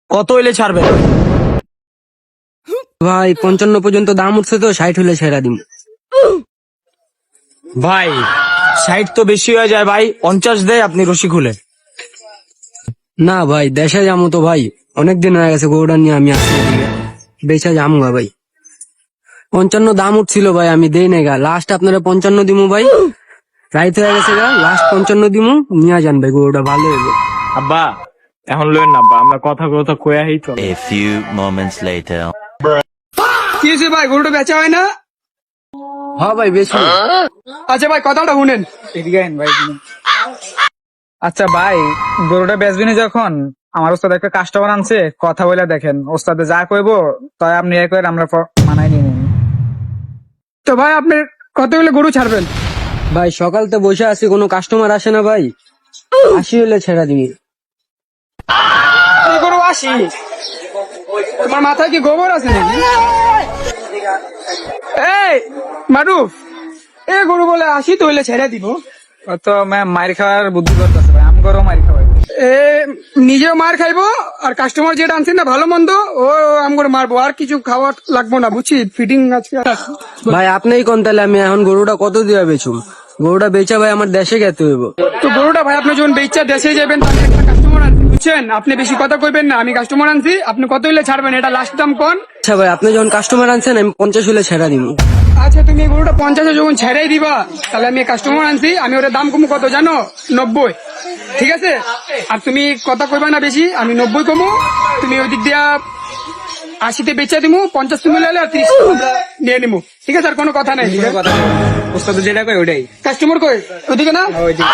কত হইলে ছাড়বেন? ভাই 55 পর্যন্ত দাম উঠছে তো, 60 হলে ছেড়া দিম। ভাই 60 তো বেশি হয়ে যায় ভাই, 50 দেয় আপনি রশি খুলে। না ভাই, দেশে যাবো তো ভাই, অনেকদিন হয়ে গেছে গরুটা নিয়ে আমি আসছি এদিকে। বেচা যাবো গা ভাই। 55 দাম উঠছিল ভাই, আমি দেই নাই গা। লাস্ট আপনারা 55 দিমু ভাই, রাইত হয়ে গেছে গা। লাস্ট 55 দিমু, নিয়ে যান ভাই, গরুটা ভালো হইলো। আব্বা এখন লইন না আব্বা, আমরা কথা কথা কয়া হেই চলে। A few moments later. কি হয়েছে ভাই, গরুটা বেচা হয় না? হ্যাঁ ভাই, বেশি। আচ্ছা ভাই, কথাটা শুনেন। এদিকে আইন ভাই, শুনুন। আচ্ছা ভাই, গরুটা বেচবিনি যখন, আমার ওস্তাদ একটা কাস্টমার আনছে, কথা বলে দেখেন, ওস্তাদে যা কইবো তাই আপনি এক করে আমরা মানাই নিয়ে নিন। তো ভাই আপনি কত হলে গরু ছাড়বেন? ভাই সকালতে বসে আছি, কোনো কাস্টমার আসে না ভাই, 80 হলে ছেড়া দিবি। এই গরু 80? তোমার মাথায় কি গোবর আছে নাকি? এই মারুফ, এই গরু বলে 80 তো হইলে ছেড়ে দিব। ও তো মার খাওয়ার বুদ্ধি করতেছে ভাই, আমি গরু মারি খাওয়াই। এ নিজেও মার খাইবো, আর কাস্টমার যেটা আনছেন না ভালো মন্দ, ও আম করে মারবো, আর কিছু খাওয়ার লাগবো না, বুঝছি? ফিটিং আজকে ভাই আপনিই কোন, তাহলে আমি এখন গরুটা কত দিয়ে বেচুম? গরুটা বেচা ভাই আমার দেশে গেতে হইব। তো গরুটা ভাই আপনি যখন বেচা দেশে যাবেন, তাহলে একটা কাস্টমার আনছি, বুঝছেন? আপনি বেশি কথা কইবেন না, আমি কাস্টমার আনছি, আপনি কত হইলে ছাড়বেন এটা লাস্ট দাম কোন? আচ্ছা ভাই, আপনি যখন কাস্টমার আনছেন আমি 50 হলে ছেড়া দিব। আচ্ছা তুমি এই গরুটা 50 যখন ছেড়েই দিবা, তাহলে আমি কাস্টমার আনছি, আমি ওর দাম কমু কত জানো? 90। ঠিক আছে? আর তুমি কথা কইবা না বেশি, আমি 90 কমু, তুমি ওই দিক দিয়া 80-তে বেচা দিমু, 50 তুমি লাইলে আর 30 আমরা নিয়ে নিমু। ঠিক আছে? আর কোনো কথা নাই। কথা ওস্তাদ যেটা কয় ওইটাই। কাস্টমার কই ওইদিকে না? ওইদিকে।